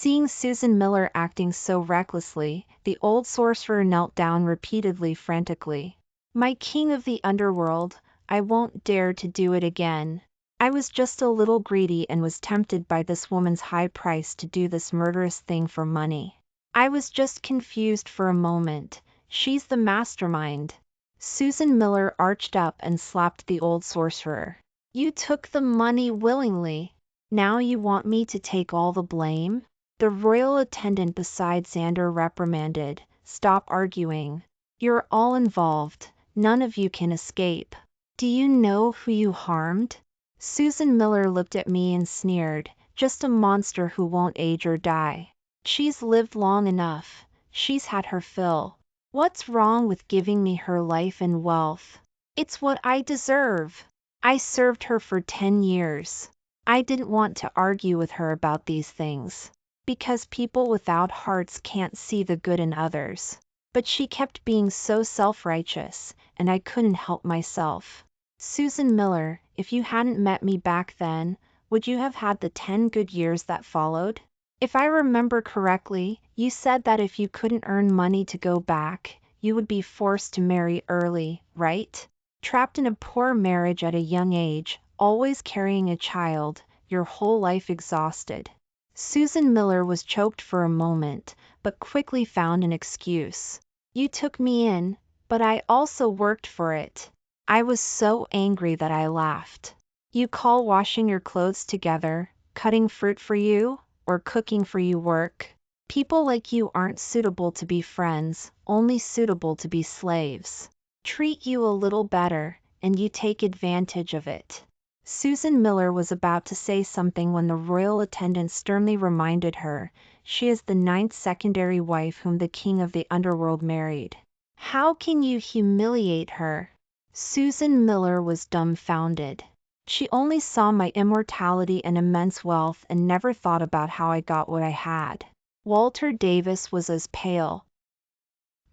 Seeing Susan Miller acting so recklessly, the old sorcerer knelt down repeatedly frantically. My king of the underworld, I won't dare to do it again. I was just a little greedy and was tempted by this woman's high price to do this murderous thing for money. I was just confused for a moment. She's the mastermind. Susan Miller arched up and slapped the old sorcerer. You took the money willingly. Now you want me to take all the blame? The royal attendant beside Xander reprimanded. Stop arguing. You're all involved. None of you can escape. Do you know who you harmed? Susan Miller looked at me and sneered. Just a monster who won't age or die. She's lived long enough. She's had her fill. What's wrong with giving me her life and wealth? It's what I deserve. I served her for 10 years. I didn't want to argue with her about these things, because people without hearts can't see the good in others. But she kept being so self-righteous, and I couldn't help myself. Susan Miller, if you hadn't met me back then, would you have had the 10 good years that followed? If I remember correctly, you said that if you couldn't earn money to go back, you would be forced to marry early, right? Trapped in a poor marriage at a young age, always carrying a child, your whole life exhausted. Susan Miller was choked for a moment, but quickly found an excuse. You took me in, but I also worked for it. I was so angry that I laughed. You call washing your clothes together, cutting fruit for you, or cooking for you work? People like you aren't suitable to be friends, only suitable to be slaves. Treat you a little better, and you take advantage of it. Susan Miller was about to say something when the royal attendant sternly reminded her, she is the 9th secondary wife whom the king of the underworld married. How can you humiliate her? Susan Miller was dumbfounded. She only saw my immortality and immense wealth and never thought about how I got what I had. Walter Davis was as pale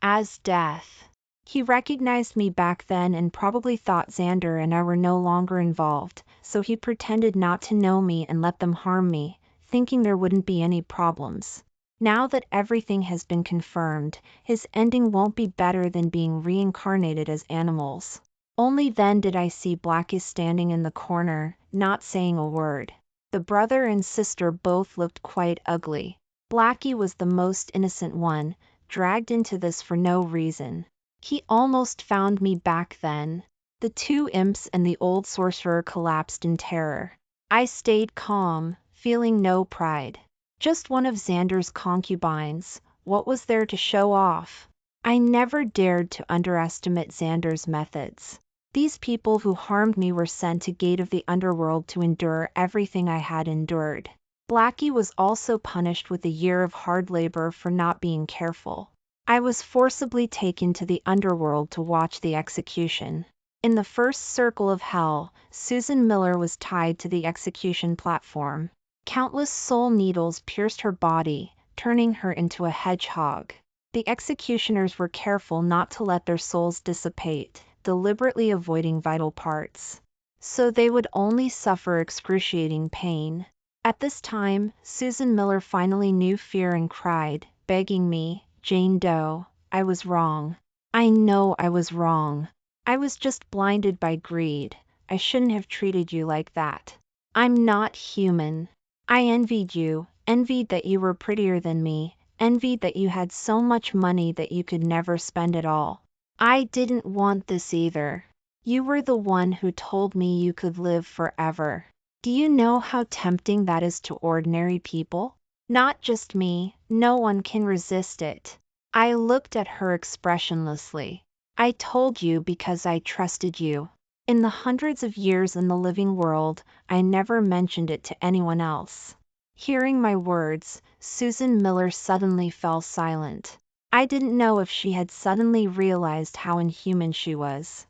as death. He recognized me back then and probably thought Xander and I were no longer involved, so he pretended not to know me and let them harm me, thinking there wouldn't be any problems. Now that everything has been confirmed, his ending won't be better than being reincarnated as animals. Only then did I see Blackie standing in the corner, not saying a word. The brother and sister both looked quite ugly. Blackie was the most innocent one, dragged into this for no reason. He almost found me back then. The 2 imps and the old sorcerer collapsed in terror. I stayed calm, feeling no pride. Just one of Xander's concubines. What was there to show off? I never dared to underestimate Xander's methods. These people who harmed me were sent to Gate of the Underworld to endure everything I had endured. Blackie was also punished with a year of hard labor for not being careful. I was forcibly taken to the underworld to watch the execution. In the first circle of hell, Susan Miller was tied to the execution platform. Countless soul needles pierced her body, turning her into a hedgehog. The executioners were careful not to let their souls dissipate, deliberately avoiding vital parts. So they would only suffer excruciating pain. At this time, Susan Miller finally knew fear and cried, begging me, Jane Doe, I was wrong. I know I was wrong. I was just blinded by greed. I shouldn't have treated you like that. I'm not human. I envied you, envied that you were prettier than me, envied that you had so much money that you could never spend it all. I didn't want this either. You were the one who told me you could live forever. Do you know how tempting that is to ordinary people? Not just me, no one can resist it. I looked at her expressionlessly. I told you because I trusted you. In the hundreds of years in the living world, I never mentioned it to anyone else. Hearing my words, Susan Miller suddenly fell silent. I didn't know if she had suddenly realized how inhuman she was.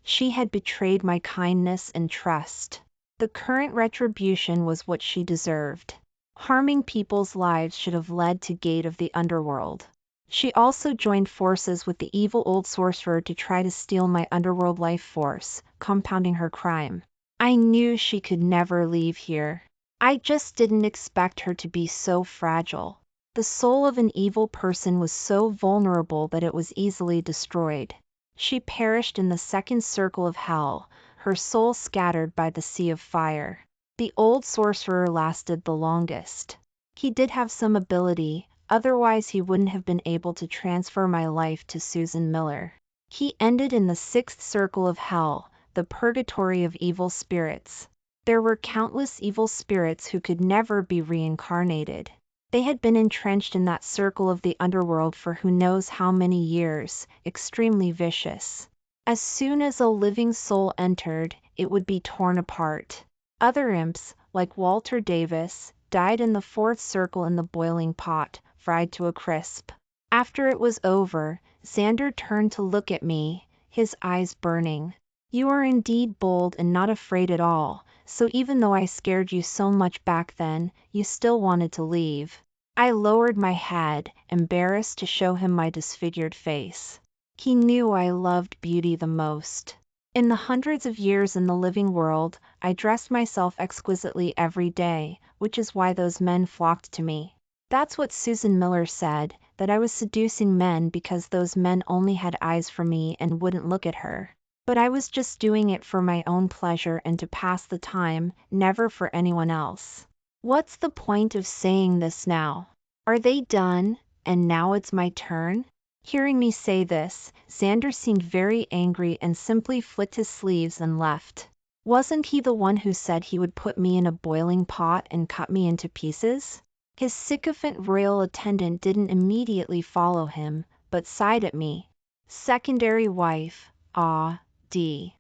She had betrayed my kindness and trust. The current retribution was what she deserved. Harming people's lives should have led to Gate of the Underworld. She also joined forces with the evil old sorcerer to try to steal my underworld life force, compounding her crime. I knew she could never leave here. I just didn't expect her to be so fragile. The soul of an evil person was so vulnerable that it was easily destroyed. She perished in the second circle of hell, her soul scattered by the sea of fire. The old sorcerer lasted the longest. He did have some ability, otherwise he wouldn't have been able to transfer my life to Susan Miller. He ended in the sixth circle of hell, the purgatory of evil spirits. There were countless evil spirits who could never be reincarnated. They had been entrenched in that circle of the underworld for who knows how many years, extremely vicious. As soon as a living soul entered, it would be torn apart. Other imps, like Walter Davis, died in the fourth circle in the boiling pot, fried to a crisp. After it was over, Xander turned to look at me, his eyes burning. You are indeed bold and not afraid at all, so even though I scared you so much back then, you still wanted to leave. I lowered my head, embarrassed to show him my disfigured face. He knew I loved beauty the most. In the hundreds of years in the living world, I dressed myself exquisitely every day, which is why those men flocked to me. That's what Susan Miller said, that I was seducing men because those men only had eyes for me and wouldn't look at her. But I was just doing it for my own pleasure and to pass the time, never for anyone else. What's the point of saying this now? Are they done, and now it's my turn? Hearing me say this, Xander seemed very angry and simply flicked his sleeves and left. Wasn't he the one who said he would put me in a boiling pot and cut me into pieces? His sycophant royal attendant didn't immediately follow him, but sighed at me. Secondary wife, D.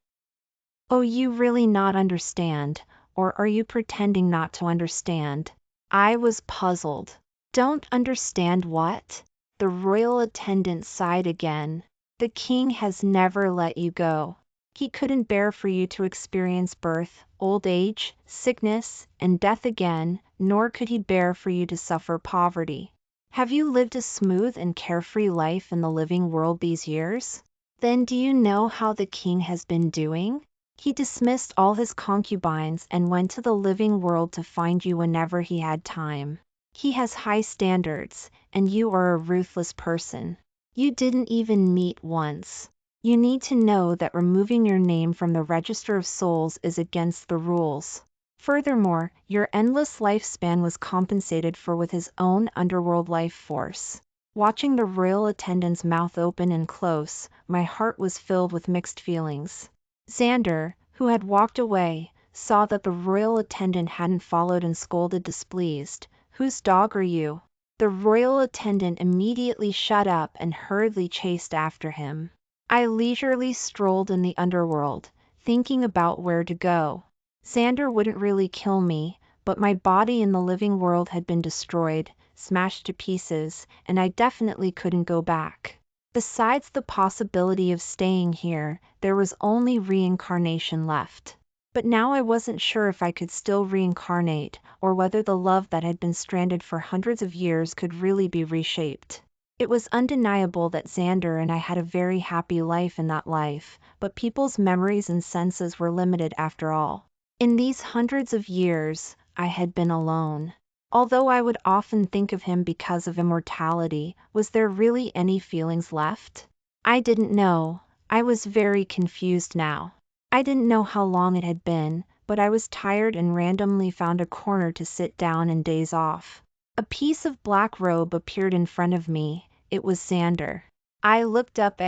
Oh, you really not understand, or are you pretending not to understand? I was puzzled. Don't understand what? The royal attendant sighed again. The king has never let you go. He couldn't bear for you to experience birth, old age, sickness, and death again, nor could he bear for you to suffer poverty. Have you lived a smooth and carefree life in the living world these years? Then do you know how the king has been doing? He dismissed all his concubines and went to the living world to find you whenever he had time. He has high standards, and you are a ruthless person. You didn't even meet once. You need to know that removing your name from the Register of Souls is against the rules. Furthermore, your endless lifespan was compensated for with his own underworld life force. Watching the royal attendant's mouth open and close, my heart was filled with mixed feelings. Xander, who had walked away, saw that the royal attendant hadn't followed and scolded displeased. Whose dog are you? The royal attendant immediately shut up and hurriedly chased after him. I leisurely strolled in the underworld, thinking about where to go. Xander wouldn't really kill me, but my body in the living world had been destroyed, smashed to pieces, and I definitely couldn't go back. Besides the possibility of staying here, there was only reincarnation left. But now I wasn't sure if I could still reincarnate, or whether the love that had been stranded for hundreds of years could really be reshaped. It was undeniable that Xander and I had a very happy life in that life, but people's memories and senses were limited after all. In these hundreds of years, I had been alone. Although I would often think of him because of immortality, was there really any feelings left? I didn't know. I was very confused now. I didn't know how long it had been, but I was tired and randomly found a corner to sit down and daze off. A piece of black robe appeared in front of me. It was Xander. I looked up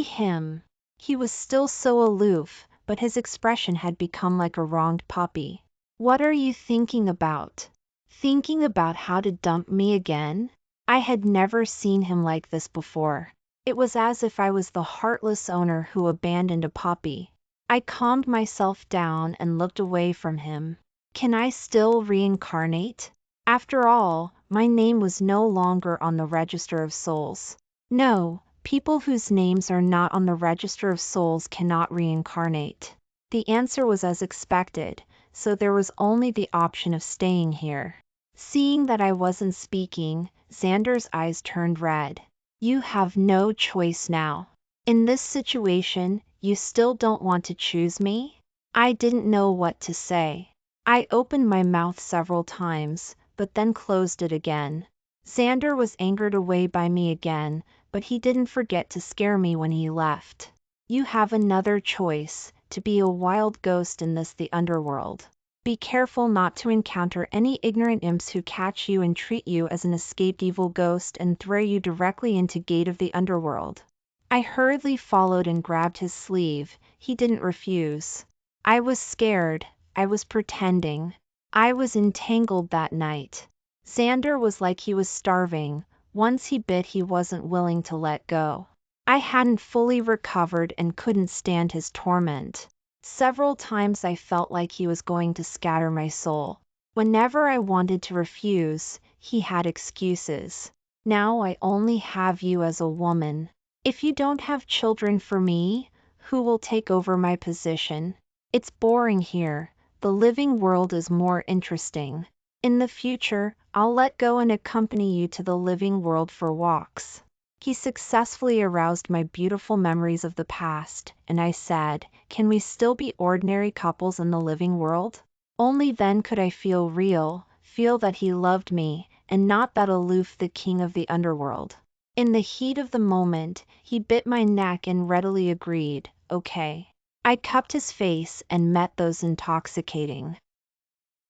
him. He was still so aloof, but his expression had become like a wronged puppy. What are you thinking about? Thinking about how to dump me again? I had never seen him like this before. It was as if I was the heartless owner who abandoned a puppy. I calmed myself down and looked away from him. Can I still reincarnate? After all, my name was no longer on the Register of Souls. No, people whose names are not on the Register of Souls cannot reincarnate. The answer was as expected, so there was only the option of staying here. Seeing that I wasn't speaking, Xander's eyes turned red. You have no choice now. In this situation, you still don't want to choose me? I didn't know what to say. I opened my mouth several times, but then closed it again. Xander was angered away by me again, but he didn't forget to scare me when he left. You have another choice, to be a wild ghost in the underworld. Be careful not to encounter any ignorant imps who catch you and treat you as an escaped evil ghost and throw you directly into gate of the underworld. I hurriedly followed and grabbed his sleeve. He didn't refuse. I was scared. I was pretending. I was entangled that night. Xander was like he was starving. Once he bit, he wasn't willing to let go. I hadn't fully recovered and couldn't stand his torment. Several times I felt like he was going to scatter my soul. Whenever I wanted to refuse, he had excuses. Now I only have you as a woman. If you don't have children for me, who will take over my position? It's boring here. The living world is more interesting. In the future, I'll let go and accompany you to the living world for walks. He successfully aroused my beautiful memories of the past, and I said, can we still be ordinary couples in the living world? Only then could I feel real, feel that he loved me, and not that aloof the king of the underworld. In the heat of the moment, he bit my neck and readily agreed, okay. I cupped his face and met those intoxicating,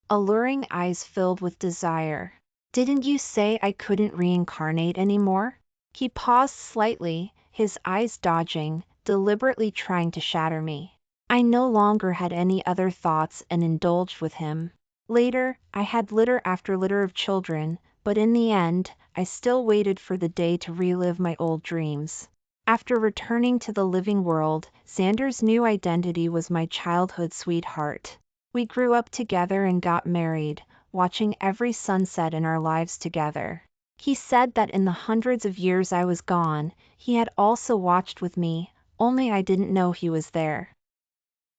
alluring eyes filled with desire. Didn't you say I couldn't reincarnate anymore? He paused slightly, his eyes dodging, deliberately trying to shatter me. I no longer had any other thoughts and indulged with him. Later, I had litter after litter of children, but in the end, I still waited for the day to relive my old dreams. After returning to the living world, Xander's new identity was my childhood sweetheart. We grew up together and got married, watching every sunset in our lives together. He said that in the hundreds of years I was gone, he had also watched with me, only I didn't know he was there.